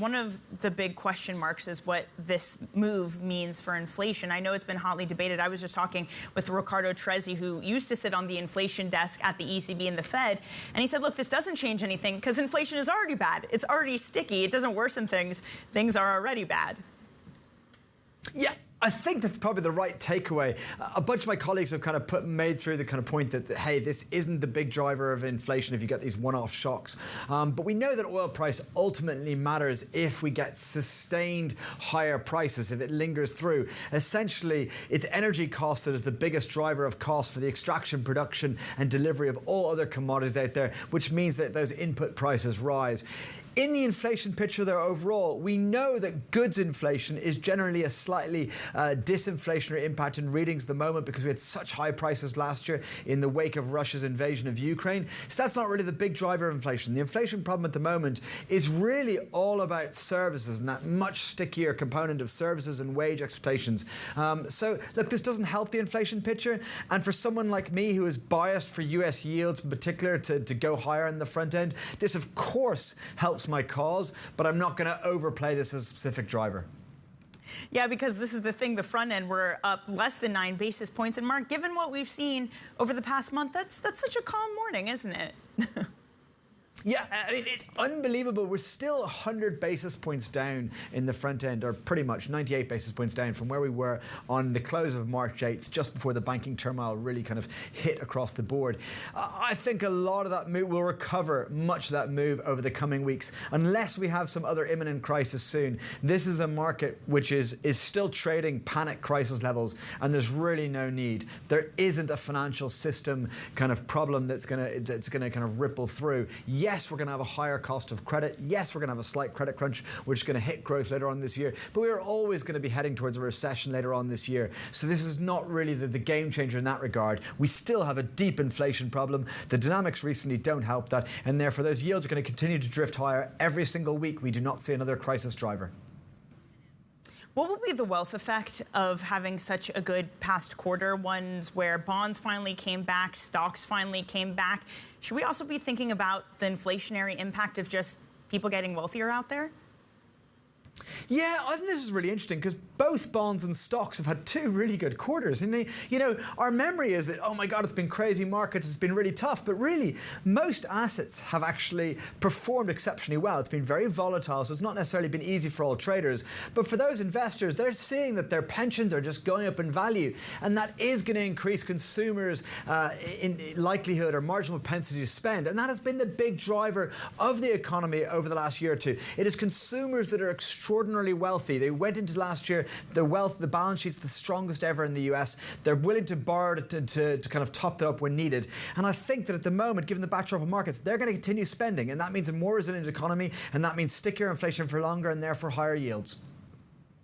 one of the big question marks is what this move means for inflation. I know it's been hotly debated. I was just talking with Riccardo Trezzi, who used to sit on the inflation desk at the ECB and the Fed, and he said, look, this doesn't change anything because inflation is already bad. It's already sticky. It doesn't worsen things. Things are already bad. Yeah. I think that's probably the right takeaway. A bunch of my colleagues have kind of made through the kind of point that, hey, this isn't the big driver of inflation if you get these one-off shocks. But we know that oil price ultimately matters if we get sustained higher prices, if it lingers through. Essentially, it's energy cost that is the biggest driver of cost for the extraction, production, and delivery of all other commodities out there, which means that those input prices rise. In the inflation picture there overall, we know that goods inflation is generally a slightly disinflationary impact in readings at the moment because we had such high prices last year in the wake of Russia's invasion of Ukraine. So that's not really the big driver of inflation. The inflation problem at the moment is really all about services and that much stickier component of services and wage expectations. So look, this doesn't help the inflation picture. And for someone like me who is biased for US yields in particular to go higher in the front end, this of course helps my cause, but I'm not going to overplay this as a specific driver. Yeah, because this is the thing, the front end, we're up less than 9 basis points. And Mark, given what we've seen over the past month, that's such a calm morning, isn't it? Yeah, I mean, it's unbelievable. We're still 100 basis points down in the front end, or pretty much 98 basis points down from where we were on the close of March 8th, just before the banking turmoil really kind of hit across the board. I think a lot of that move will recover, much of that move over the coming weeks, unless we have some other imminent crisis soon. This is a market which is still trading panic crisis levels, and there's really no need. There isn't a financial system kind of problem that's gonna kind of ripple through. Yes, we're going to have a higher cost of credit. Yes, we're going to have a slight credit crunch, which is going to hit growth later on this year. But we are always going to be heading towards a recession later on this year. So this is not really the game changer in that regard. We still have a deep inflation problem. The dynamics recently don't help that. And therefore, those yields are going to continue to drift higher every single week. We do not see another crisis driver. What will be the wealth effect of having such a good past quarter, ones where bonds finally came back, stocks finally came back? Should we also be thinking about the inflationary impact of just people getting wealthier out there? Yeah, I think this is really interesting because both bonds and stocks have had 2 really good quarters. And our memory is that, oh my God, it's been crazy markets, it's been really tough. But really, most assets have actually performed exceptionally well. It's been very volatile, so it's not necessarily been easy for all traders. But for those investors, they're seeing that their pensions are just going up in value. And that is going to increase consumers' in likelihood or marginal propensity to spend. And that has been the big driver of the economy over the last year or two. It is consumers that are extraordinarily wealthy. They went into last year, the balance sheet's the strongest ever in the US. They're willing to borrow to kind of top that up when needed. And I think that at the moment, given the backdrop of markets, they're going to continue spending. And that means a more resilient economy. And that means stickier inflation for longer and therefore higher yields.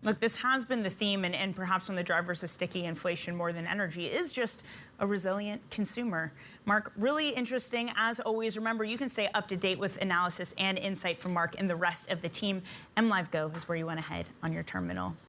Look, this has been the theme, and perhaps one of the drivers of sticky inflation more than energy is just a resilient consumer. Mark, really interesting. As always, remember, you can stay up to date with analysis and insight from Mark and the rest of the team. MLive Go is where you want to head on your terminal.